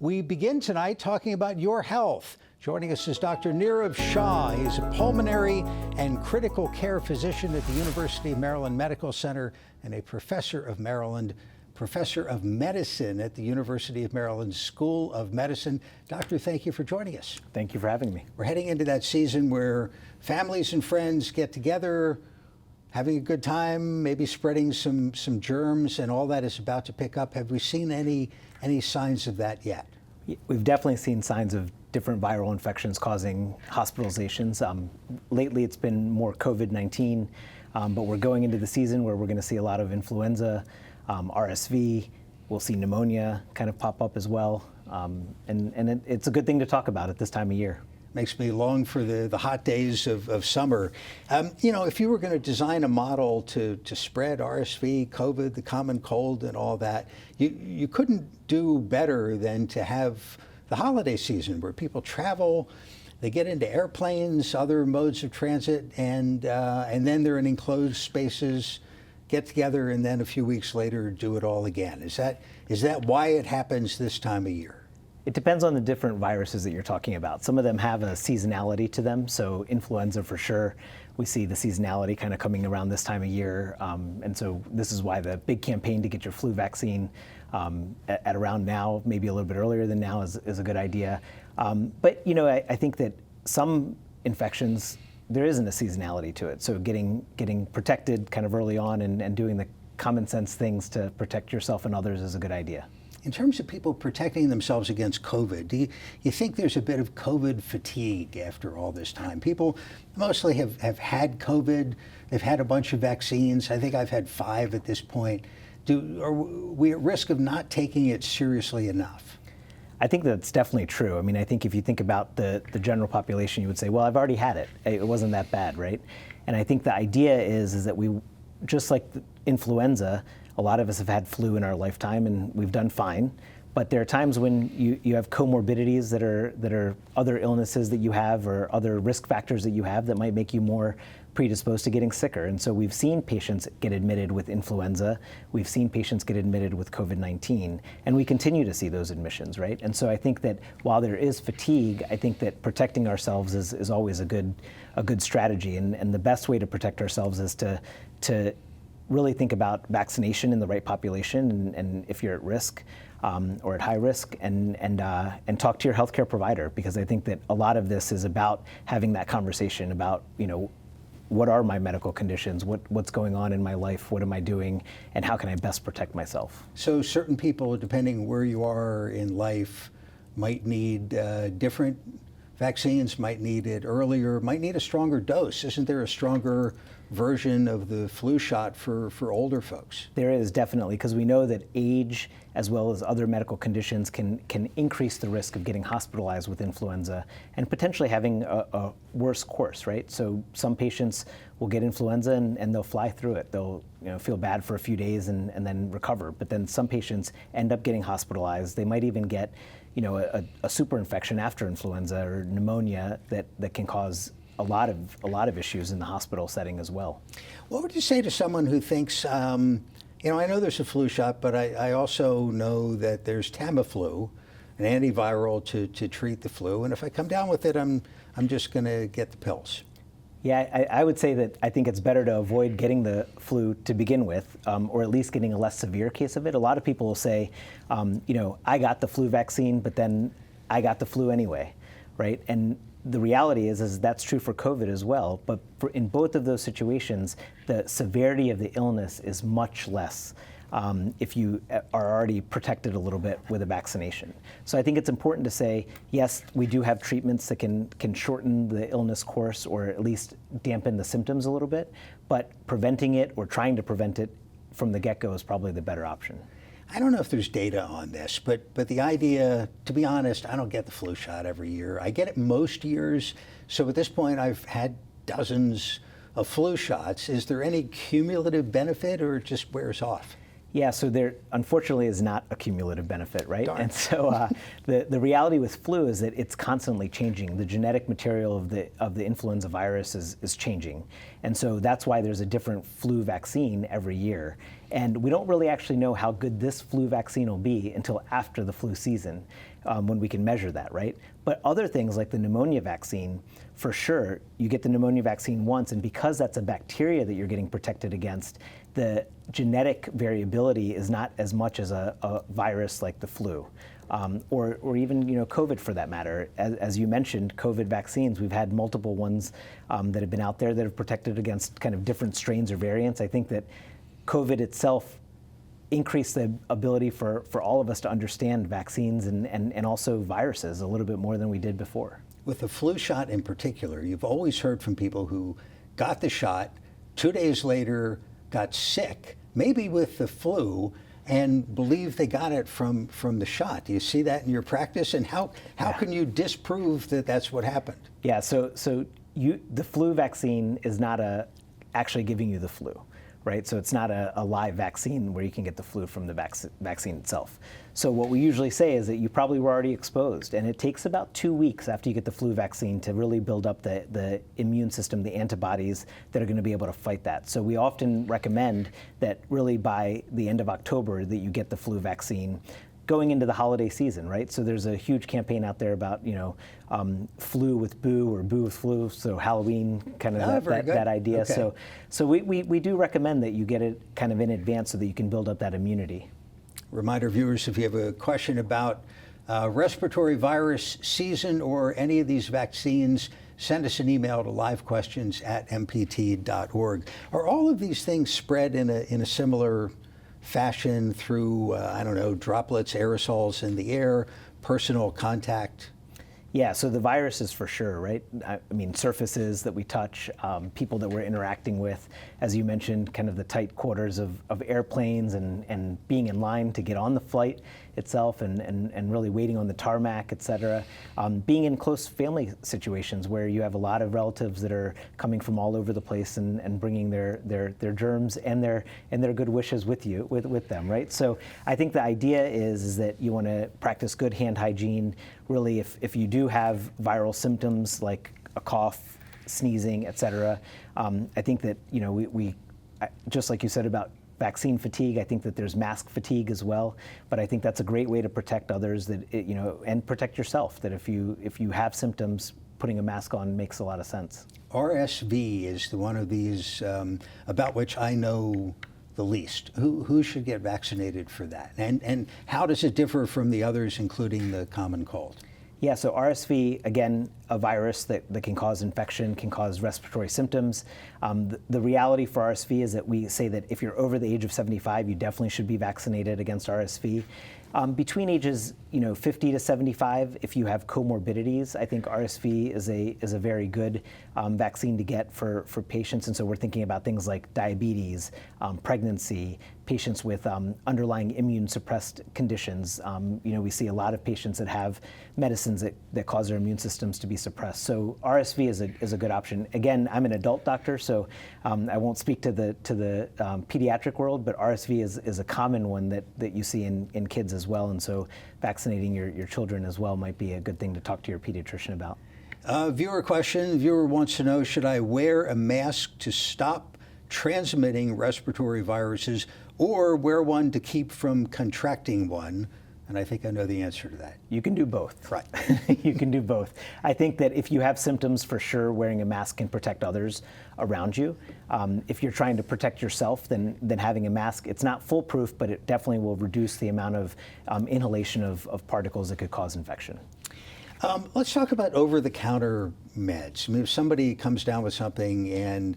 We begin tonight talking about your health. Joining us is Dr. Nirav Shah. He's a pulmonary and critical care physician at the University of Maryland Medical Center and a professor of medicine at the University of Maryland School of Medicine. Doctor, thank you for joining us. Thank you for having me. We're heading into that season where families and friends get together, having a good time, maybe spreading some germs, and all that is about to pick up. Have we seen any signs of that yet? We've definitely seen signs of different viral infections causing hospitalizations. Lately, it's been more COVID-19, but we're going into the season where we're going to see a lot of influenza, RSV. We'll see pneumonia kind of pop up as well, and it's a good thing to talk about at this time of year. Makes me long for the hot days of summer. If you were going to design a model to spread RSV, COVID, the common cold, and all that, you couldn't do better than to have the holiday season where people travel, they get into airplanes, other modes of transit, and then they're in enclosed spaces, get together, and then a few weeks later do it all again. Is that why it happens this time of year? It depends on the different viruses that you're talking about. Some of them have a seasonality to them. So influenza, for sure, we see the seasonality kind of coming around this time of year. And so this is why the big campaign to get your flu vaccine at around now, maybe a little bit earlier than now, is a good idea. But I think that some infections, there isn't a seasonality to it. So getting protected kind of early on and doing the common sense things to protect yourself and others is a good idea. In terms of people protecting themselves against COVID, do you think there's a bit of COVID fatigue after all this time? People mostly have had COVID. They've had a bunch of vaccines. I think I've had 5 at this point. Are we at risk of not taking it seriously enough? I think that's definitely true. I mean, I think if you think about the general population, you would say, well, I've already had it. It wasn't that bad, right? And I think the idea is that we, just like the influenza, a lot of us have had flu in our lifetime and we've done fine, but there are times when you have comorbidities that are other illnesses that you have or other risk factors that you have that might make you more predisposed to getting sicker. And so we've seen patients get admitted with influenza, we've seen patients get admitted with COVID-19, and we continue to see those admissions, right? And so I think that while there is fatigue, I think that protecting ourselves is always a good strategy, and the best way to protect ourselves is to really think about vaccination in the right population, and if you're at risk or at high risk, and talk to your healthcare provider, because I think that a lot of this is about having that conversation about, what are my medical conditions, what's going on in my life, what am I doing, and how can I best protect myself? So certain people, depending where you are in life, might need different vaccines, might need it earlier, might need a stronger dose. Isn't there a stronger version of the flu shot for older folks? There is, definitely, because we know that age as well as other medical conditions can increase the risk of getting hospitalized with influenza and potentially having a worse course, right? So some patients will get influenza and they'll fly through it. They'll feel bad for a few days and then recover. But then some patients end up getting hospitalized. They might even get a super infection after influenza or pneumonia that can cause a lot of issues in the hospital setting as well. What would you say to someone who thinks, I know there's a flu shot, but I also know that there's Tamiflu, an antiviral to treat the flu, and if I come down with it, I'm just going to get the pills. Yeah, I would say that I think it's better to avoid getting the flu to begin with, or at least getting a less severe case of it. A lot of people will say, I got the flu vaccine, but then I got the flu anyway, right? And the reality is that's true for COVID as well, but in both of those situations, the severity of the illness is much less if you are already protected a little bit with a vaccination. So I think it's important to say, yes, we do have treatments that can shorten the illness course or at least dampen the symptoms a little bit, but preventing it or trying to prevent it from the get-go is probably the better option. I don't know if there's data on this, but the idea, to be honest, I don't get the flu shot every year. I get it most years. So at this point, I've had dozens of flu shots. Is there any cumulative benefit or it just wears off? Yeah, so there unfortunately is not a cumulative benefit, right? Darn. And so the reality with flu is that it's constantly changing. The genetic material of the influenza virus is changing. And so that's why there's a different flu vaccine every year. And we don't really actually know how good this flu vaccine will be until after the flu season. when we can measure that, right? But other things like the pneumonia vaccine, for sure, you get the pneumonia vaccine once, and because that's a bacteria that you're getting protected against, the genetic variability is not as much as a virus like the flu. Or even COVID for that matter. As you mentioned, COVID vaccines, we've had multiple ones that have been out there that have protected against kind of different strains or variants. I think that COVID itself increased the ability for all of us to understand vaccines and also viruses a little bit more than we did before. With the flu shot in particular, you've always heard from people who got the shot, 2 days later got sick, maybe with the flu, and believe they got it from the shot. Do you see that in your practice? And how can you disprove that that's what happened? Yeah, so the flu vaccine is not actually giving you the flu, right? So it's not a live vaccine where you can get the flu from the vaccine itself. So what we usually say is that you probably were already exposed, and it takes about 2 weeks after you get the flu vaccine to really build up the immune system, the antibodies that are going to be able to fight that. So we often recommend that really by the end of October that you get the flu vaccine going into the holiday season, right? So there's a huge campaign out there about, flu with boo or boo with flu, so Halloween, kind of that idea. Okay. So we do recommend that you get it kind of in advance so that you can build up that immunity. Reminder viewers, if you have a question about respiratory virus season or any of these vaccines, send us an email to livequestions@mpt.org. Are all of these things spread in a similar fashion through, droplets, aerosols in the air, personal contact? Yeah, so the viruses for sure, right? I mean, surfaces that we touch, people that we're interacting with, as you mentioned, kind of the tight quarters of airplanes and being in line to get on the flight itself and really waiting on the tarmac, et cetera. Being in close family situations where you have a lot of relatives that are coming from all over the place and bringing their germs and their good wishes with you, with them, right? So I think the idea is that you want to practice good hand hygiene. Really, if you do have viral symptoms like a cough, sneezing, et cetera, I think that, we just like you said about vaccine fatigue, I think that there's mask fatigue as well, but I think that's a great way to protect others and protect yourself, that if you have symptoms, putting a mask on makes a lot of sense. RSV is the one of these about which I know the least. Who should get vaccinated for that? And how does it differ from the others, including the common cold? Yeah, so RSV, again, a virus that can cause infection, can cause respiratory symptoms. The reality for RSV is that we say that if you're over the age of 75, you definitely should be vaccinated against RSV. Between ages 50 to 75, if you have comorbidities, I think RSV is a very good vaccine to get for patients. And so we're thinking about things like diabetes, pregnancy, patients with underlying immune suppressed conditions. We see a lot of patients that have medicines that cause their immune systems to be suppressed. So RSV is a good option. Again, I'm an adult doctor, so I won't speak to the pediatric world, but RSV is a common one that you see in kids as well. And so vaccinating your children as well might be a good thing to talk to your pediatrician about. Viewer question. Viewer wants to know, should I wear a mask to stop transmitting respiratory viruses or wear one to keep from contracting one? And I think I know the answer to that. You can do both. Right. You can do both. I think that if you have symptoms, for sure, wearing a mask can protect others around you. If you're trying to protect yourself, then having a mask, it's not foolproof, but it definitely will reduce the amount of inhalation of particles that could cause infection. Let's talk about over-the-counter meds. I mean, if somebody comes down with something and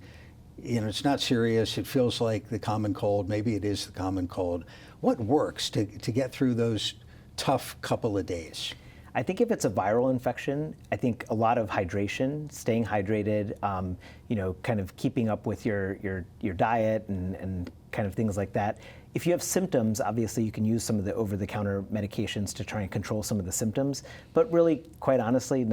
it's not serious, it feels like the common cold, maybe it is the common cold, what works to get through those tough couple of days? I think if it's a viral infection, I think a lot of hydration, staying hydrated, kind of keeping up with your diet and kind of things like that. If you have symptoms, obviously you can use some of the over-the-counter medications to try and control some of the symptoms, but really, quite honestly,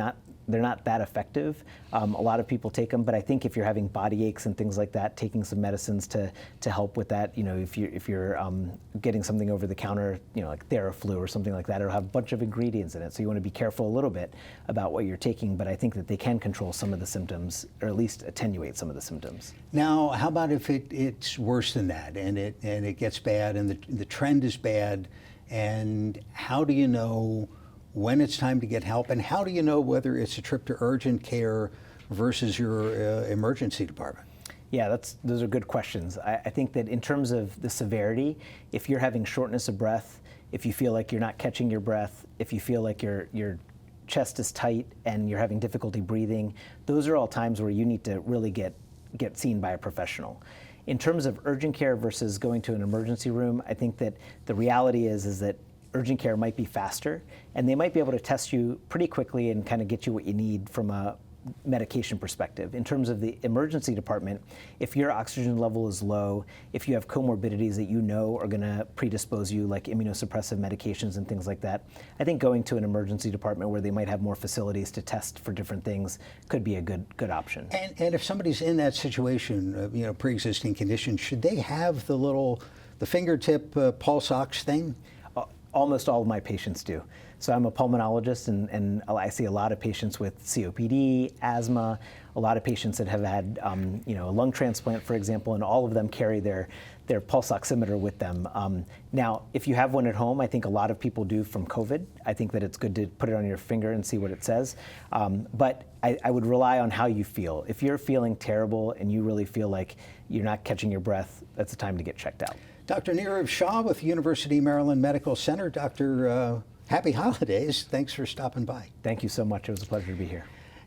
they're not that effective. A lot of people take them, but I think if you're having body aches and things like that, taking some medicines to help with that, if you're getting something over the counter, like Theraflu or something like that, it'll have a bunch of ingredients in it, so you want to be careful a little bit about what you're taking, but I think that they can control some of the symptoms, or at least attenuate some of the symptoms. Now, how about if it's worse than that, and it gets bad, and the trend is bad, and how do you know when it's time to get help? And how do you know whether it's a trip to urgent care versus your emergency department? Yeah, those are good questions. I think that in terms of the severity, if you're having shortness of breath, if you feel like you're not catching your breath, if you feel like your chest is tight and you're having difficulty breathing, those are all times where you need to really get seen by a professional. In terms of urgent care versus going to an emergency room, I think that the reality is that urgent care might be faster, and they might be able to test you pretty quickly and kind of get you what you need from a medication perspective. In terms of the emergency department, if your oxygen level is low, if you have comorbidities that you know are going to predispose you, like immunosuppressive medications and things like that, I think going to an emergency department where they might have more facilities to test for different things could be a good option. And if somebody's in that situation, pre-existing condition, should they have the fingertip pulse ox thing? Almost all of my patients do. So I'm a pulmonologist, and I see a lot of patients with COPD, asthma, a lot of patients that have had a lung transplant, for example, and all of them carry their pulse oximeter with them. Now, if you have one at home, I think a lot of people do from COVID. I think that it's good to put it on your finger and see what it says. But I would rely on how you feel. If you're feeling terrible and you really feel like you're not catching your breath, that's the time to get checked out. Dr. Nirav Shah with University of Maryland Medical Center. Dr. Happy holidays. Thanks for stopping by. Thank you so much. It was a pleasure to be here.